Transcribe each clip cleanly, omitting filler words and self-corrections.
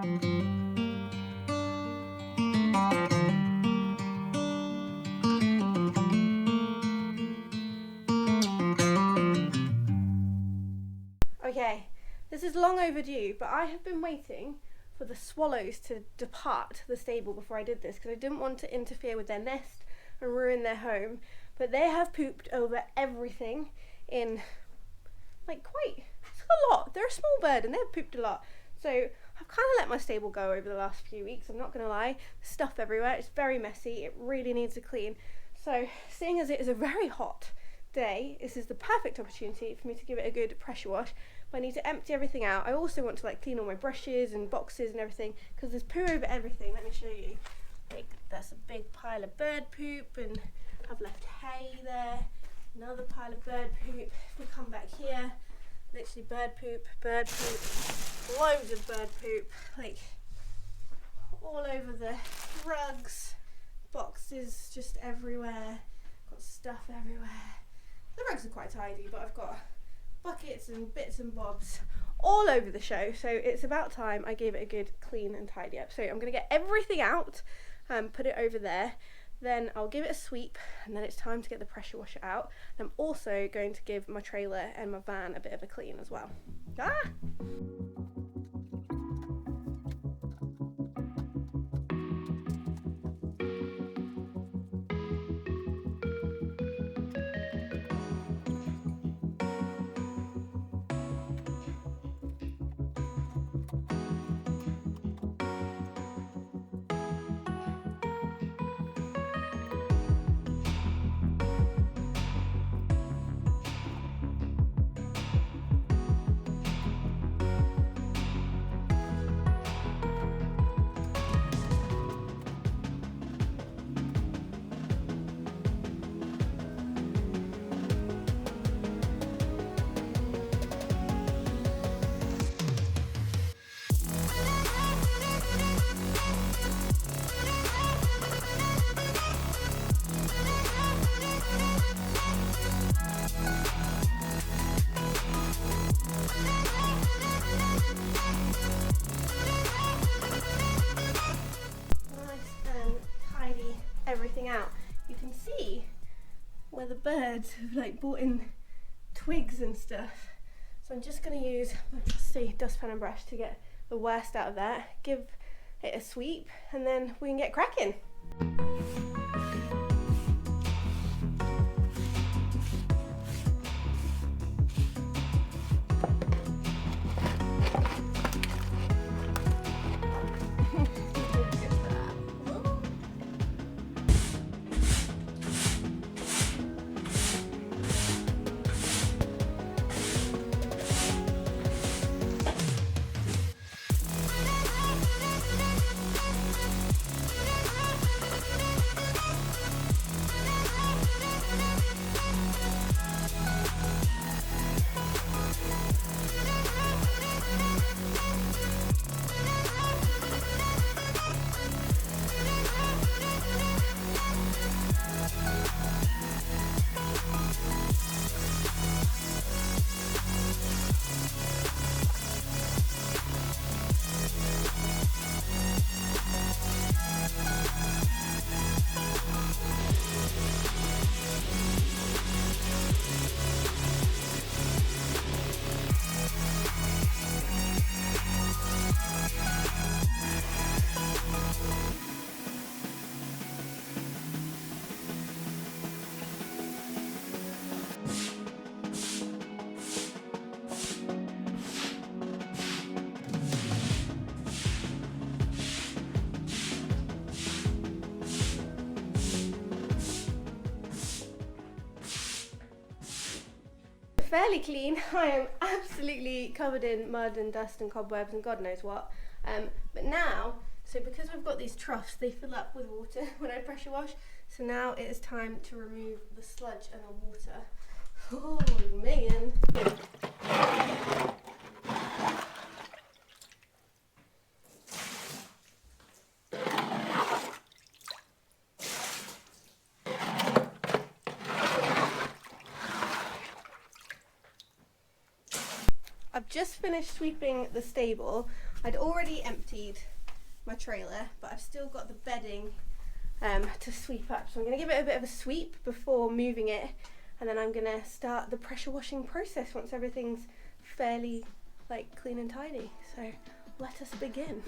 Okay, this is long overdue, but I have been waiting for the swallows to depart the stable before I did this because I didn't want to interfere with their nest and ruin their home. But they have pooped over everything in it's a lot. They're a small bird and they've pooped a lot. So I've kind of let my stable go over the last few weeks, I'm not going to lie. There's stuff everywhere, it's very messy, it really needs a clean. So seeing as it is a very hot day, this is the perfect opportunity for me to give it a good pressure wash. But I need to empty everything out. I also want to clean all my brushes and boxes and everything because there's poo over everything. Let me show you. That's a big pile of bird poop, and I've left hay there. Another pile of bird poop. If we come back here, literally bird poop, loads of bird poop, all over the rugs, boxes just everywhere, got stuff everywhere. The rugs are quite tidy, but I've got buckets and bits and bobs all over the show, so it's about time I gave it a good clean and tidy up. So I'm going to get everything out, put it over there, then I'll give it a sweep, and then it's time to get the pressure washer out. I'm also going to give my trailer and my van a bit of a clean as well. Everything out. You can see where the birds have brought in twigs and stuff. So I'm just going to use my trusty dustpan and brush to get the worst out of that, give it a sweep, and then we can get cracking. Fairly clean. I am absolutely covered in mud and dust and cobwebs and God knows what. But now, so because we've got these troughs, they fill up with water when I pressure wash. So now it is time to remove the sludge and the water. Oh man. I've just finished sweeping the stable. I'd already emptied my trailer, but I've still got the bedding to sweep up. So I'm going to give it a bit of a sweep before moving it, and then I'm going to start the pressure washing process once everything's fairly like clean and tidy. So let us begin.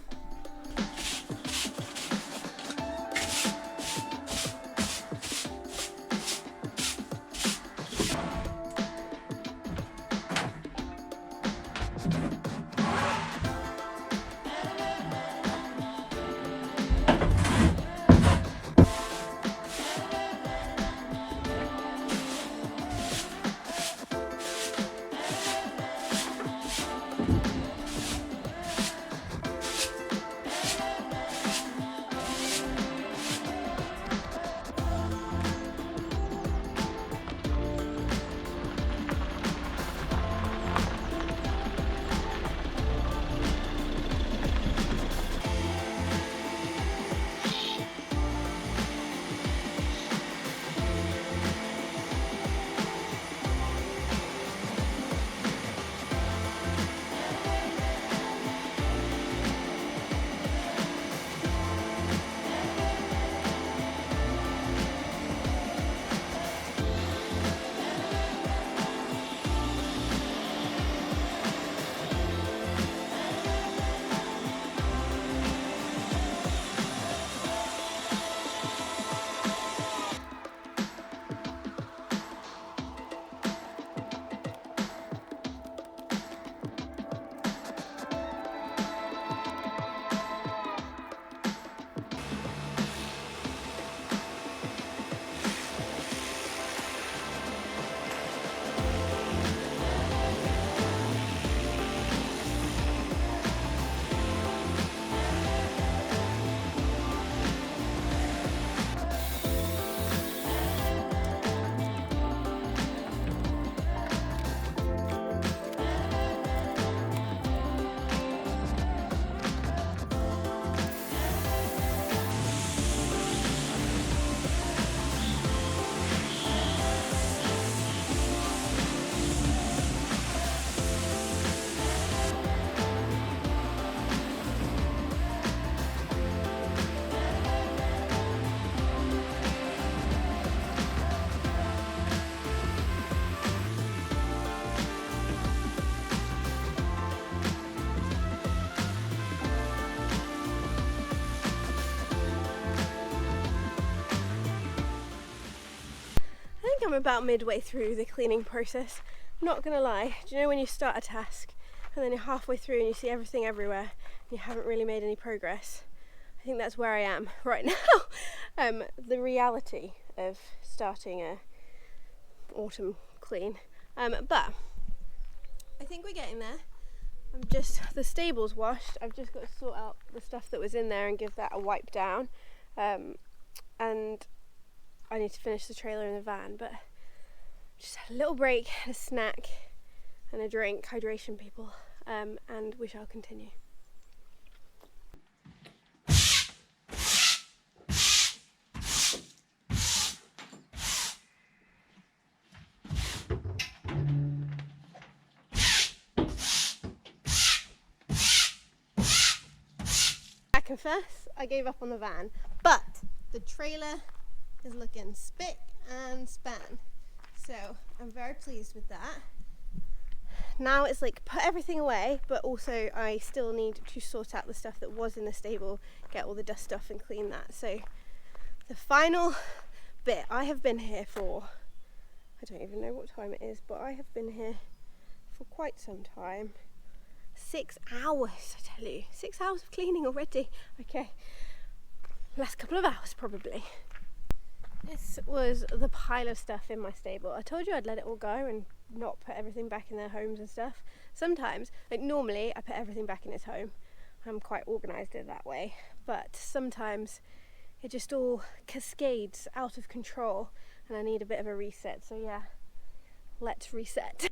I'm about midway through the cleaning process. I'm not gonna lie, do you know when you start a task and then you're halfway through and you see everything everywhere and you haven't really made any progress? I think that's where I am right now. The reality of starting a autumn clean. But I think we're getting there. The stable's washed. I've just got to sort out the stuff that was in there and give that a wipe down. And I need to finish the trailer in the van, but just had a little break, a snack and a drink, hydration people, and we shall continue. I confess, I gave up on the van, but the trailer is looking spick and span, so I'm very pleased with that. Now it's like put everything away, but also I still need to sort out the stuff that was in the stable, get all the dust off and clean that. So the final bit, I have been here for, I don't even know what time it is, but I have been here for quite some time. 6 hours, I tell you, 6 hours of cleaning already. Okay, last couple of hours probably. This was the pile of stuff in my stable. I told you I'd let it all go and not put everything back in their homes and stuff. Sometimes, like normally I put everything back in its home. I'm quite organised in that way. But sometimes it just all cascades out of control and I need a bit of a reset. So yeah, let's reset.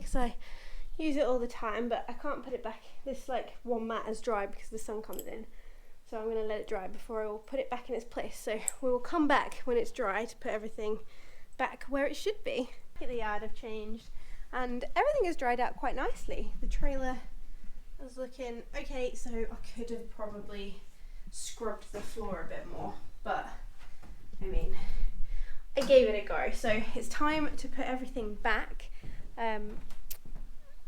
because I use it all the time, but I can't put it back. This like one mat is dry because the sun comes in. So I'm going to let it dry before I will put it back in its place. So we will come back when it's dry to put everything back where it should be. The yard have changed and everything is dried out quite nicely. The trailer is looking okay, so I could have probably scrubbed the floor a bit more, but I mean, I gave it a go. So it's time to put everything back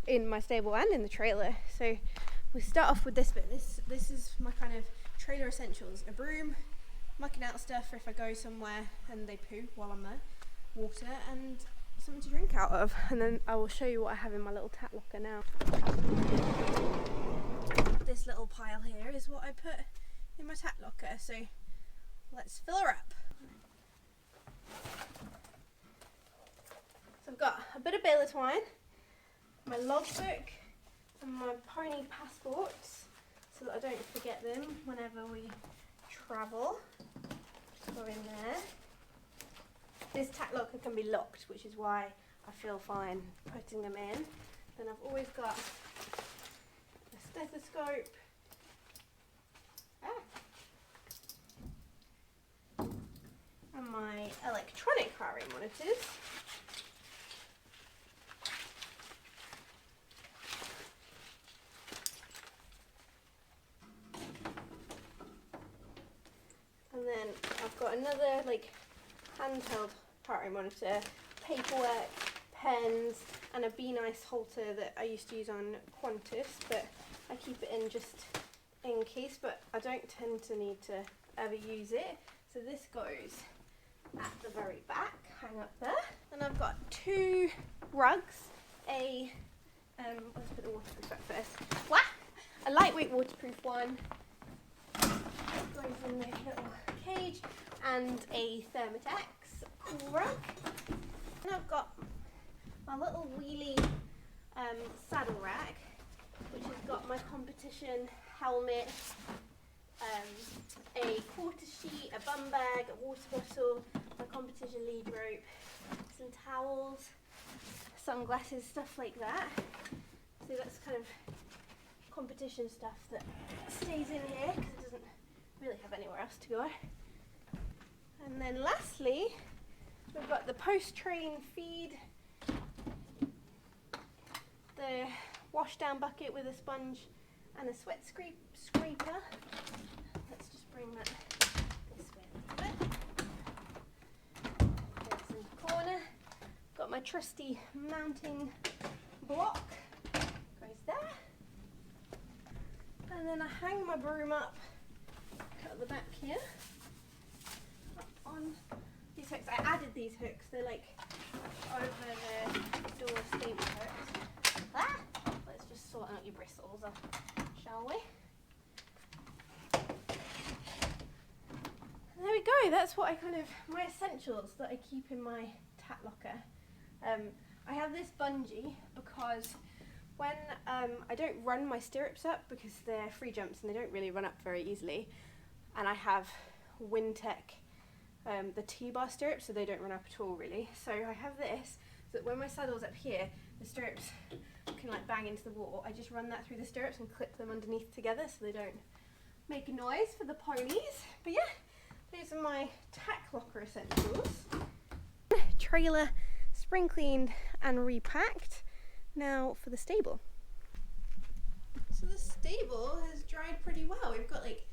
in my stable and in the trailer. So we start off with this bit. This is my kind of trailer essentials: a broom, mucking out stuff for if I go somewhere and they poo while I'm there, water, and something to drink out of. And then I will show you what I have in my little tat locker now. This little pile here is what I put in my tat locker, so let's fill her up. So I've got a bit of baler twine, my logbook, and my pony passports, so that I don't forget them whenever we travel. Just go in there. This tat locker can be locked, which is why I feel fine putting them in. Then I've always got a stethoscope, and my electronic heart rate monitors. And then I've got another like handheld heart rate monitor, paperwork, pens, and a Be Nice halter that I used to use on Qantas, but I keep it in just in case, but I don't tend to need to ever use it. So this goes at the very back, hang up there. And I've got two rugs, let's put the waterproof back first. Wah! A lightweight waterproof one, goes in the little cage, and a Thermotex cool rug. And I've got my little wheelie saddle rack, which has got my competition helmet, a quarter sheet, a bum bag, a water bottle, my competition lead rope, some towels, sunglasses, stuff like that. So that's kind of competition stuff that stays in here because it doesn't really have anywhere else to go. And then lastly, we've got the post-train feed, the wash down bucket with a sponge and a sweat scraper. Let's just bring that this way a little bit. There's in the corner. Got my trusty mounting block, goes there. And then I hang my broom up at the back here, up on these hooks. I added these hooks, they're like over the door stable hooks. Let's just sort out your bristles, shall we? And there we go, that's what my essentials that I keep in my tat locker. I have this bungee because when I don't run my stirrups up because they're free jumps and they don't really run up very easily, and I have Wintec, the T-bar stirrups, so they don't run up at all really. So I have this, so that when my saddle's up here, the stirrups can like bang into the wall. I just run that through the stirrups and clip them underneath together so they don't make a noise for the ponies. But yeah, these are my tack locker essentials. Trailer spring cleaned and repacked. Now for the stable. So the stable has dried pretty well. We've got like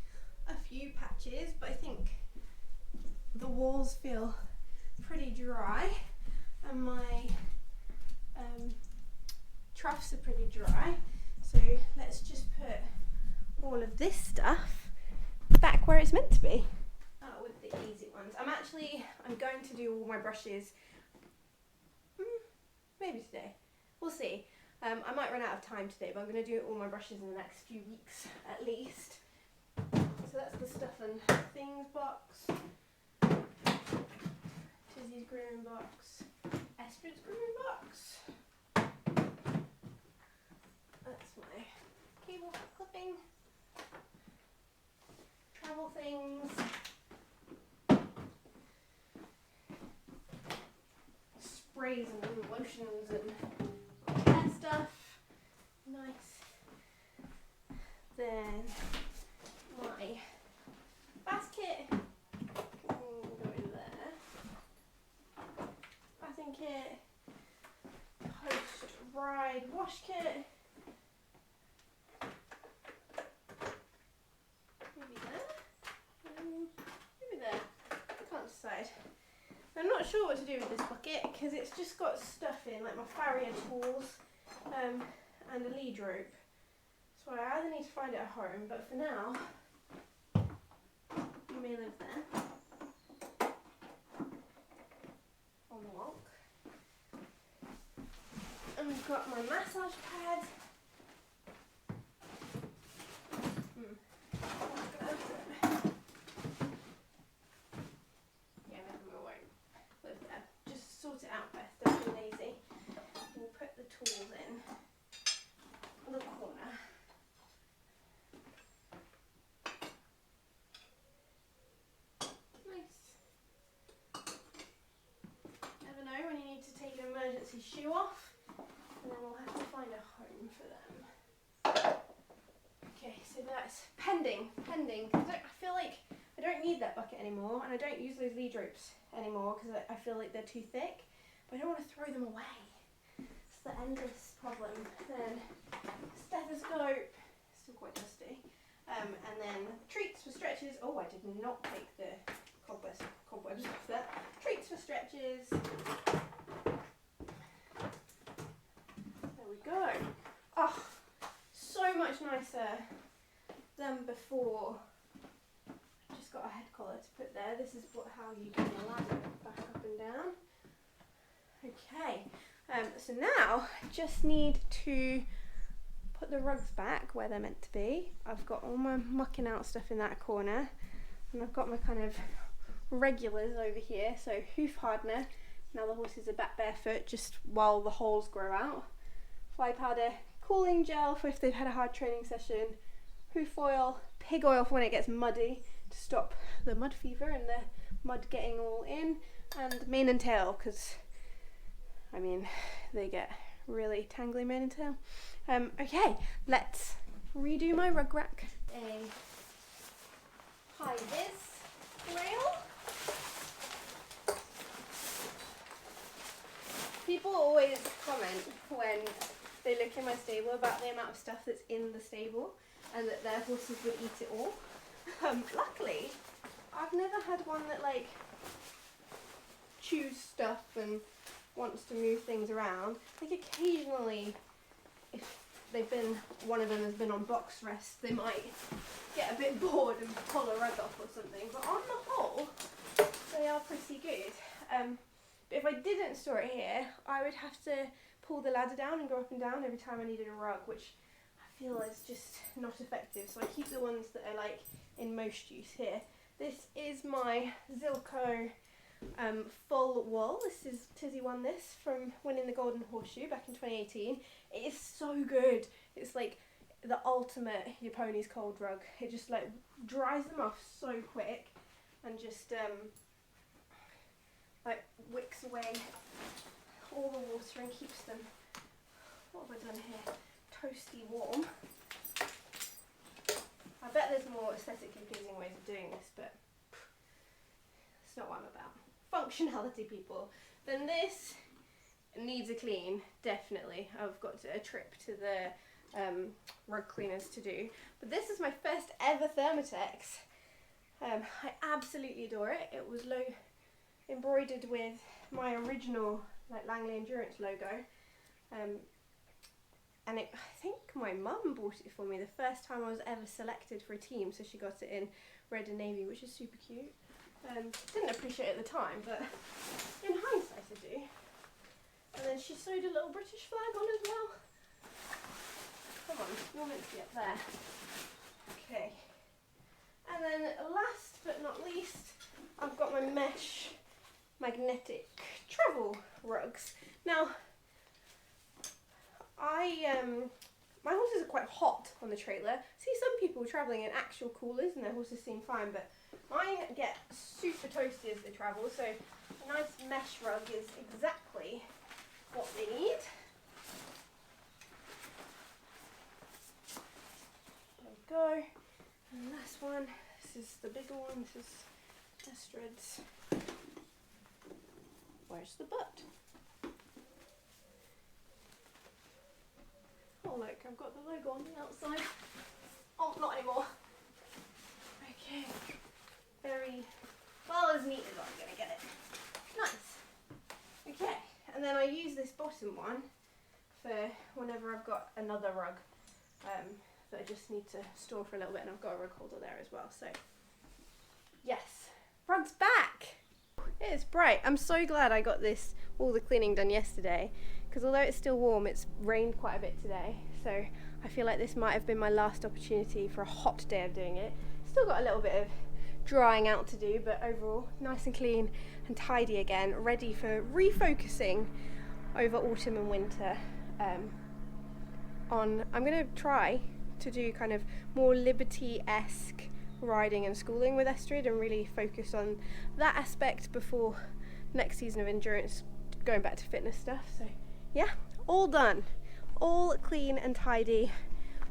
a few patches, but I think the walls feel pretty dry, and my troughs are pretty dry. So let's just put all of this stuff back where it's meant to be. With the easy ones. I'm going to do all my brushes maybe today. We'll see. I might run out of time today, but I'm going to do all my brushes in the next few weeks at least. So that's the stuff and things box, Tizzy's grooming box, Esther's grooming box. That's my cable clipping, travel things, sprays and lotions and wash kit. Maybe there. Maybe there. I can't decide. I'm not sure what to do with this bucket because it's just got stuff in, like my farrier tools and a lead rope. So I either need to find it at home, but for now, you may live there. On the walk. And we've got my massage pad. Yeah, maybe we won't live there. Just sort it out, Beth. Don't be lazy. We'll put the tools in the corner. Nice. Never know when you need to take an emergency shoe off, and then we'll have to find a home for them. Okay, so that's pending, because I feel like I don't need that bucket anymore, and I don't use those lead ropes anymore because I feel like they're too thick, but I don't want to throw them away. It's the endless problem. Then stethoscope, still quite dusty, and then treats for stretches. Oh, I did not take the cobwebs off that. Treats for stretches. There we go. Oh, so much nicer than before. Just got a head collar to put there. This is how you do the ladder, back up and down. Okay, so now I just need to put the rugs back where they're meant to be. I've got all my mucking out stuff in that corner, and I've got my kind of regulars over here. So hoof hardener, now the horses are back barefoot just while the holes grow out. Fly powder, cooling gel for if they've had a hard training session, hoof oil, pig oil for when it gets muddy to stop the mud fever and the mud getting all in, and mane and tail because I mean they get really tangly mane and tail. Okay, let's redo my rug rack. A high-vis rail. People always comment when they look in my stable about the amount of stuff that's in the stable and that their horses would eat it all. Luckily, I've never had one that like chews stuff and wants to move things around. Like occasionally, if one of them has been on box rest, they might get a bit bored and pull a rug off or something. But on the whole, they are pretty good. But if I didn't store it here, I would have to pull the ladder down and go up and down every time I needed a rug, which I feel is just not effective. So I keep the ones that are like in most use here. This is my Zilco full wool. This is Tizzy won this from winning the Golden Horseshoe back in 2018. It is so good. It's like the ultimate your pony's cold rug. It just like dries them off so quick and just like wicks away all the water and keeps them, what have I done here, toasty warm. I bet there's more aesthetically pleasing ways of doing this, but it's not what I'm about. Functionality, people. Then this needs a clean, definitely. I've got a trip to the rug cleaners to do. But this is my first ever Thermotex. I absolutely adore it. It was embroidered with my original like Langley Endurance logo. And I think my mum bought it for me the first time I was ever selected for a team, so she got it in red and navy, which is super cute. Didn't appreciate it at the time, but in hindsight I do. And then she sewed a little British flag on as well. Come on, you're meant to be up there. Okay. And then last but not least, I've got my mesh magnetic travel rugs. Now, my horses are quite hot on the trailer. I see some people travelling in actual coolers and their horses seem fine, but mine get super toasty as they travel, so a nice mesh rug is exactly what they need. There we go. And the last one, this is the bigger one, this is Astrid's. Where's the butt? Oh look, I've got the logo on the outside. Oh, not anymore. Okay. Very well as neat as I'm going to get it. Nice. Okay, and then I use this bottom one for whenever I've got another rug that I just need to store for a little bit, and I've got a rug holder there as well. So yes, front's back. It's bright. I'm so glad I got all the cleaning done yesterday, because although it's still warm, it's rained quite a bit today, so I feel like this might have been my last opportunity for a hot day of doing it. Still got a little bit of drying out to do, but overall nice and clean and tidy again, ready for refocusing over autumn and winter. I'm going to try to do kind of more Liberty-esque riding and schooling with Estrid and really focus on that aspect before next season of endurance, going back to fitness stuff. So yeah, all done, all clean and tidy,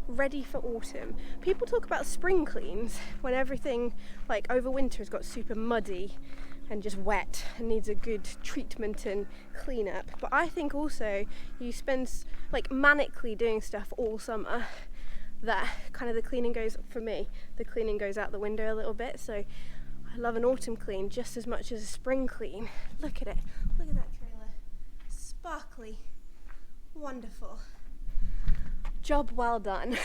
ready for autumn. People talk about spring cleans when everything like over winter has got super muddy and just wet and needs a good treatment and clean up, but I think also you spend like manically doing stuff all summer that kind of the cleaning goes out the window a little bit. So I love an autumn clean just as much as a spring clean. Look at it, look at that trailer, sparkly, wonderful. Job well done.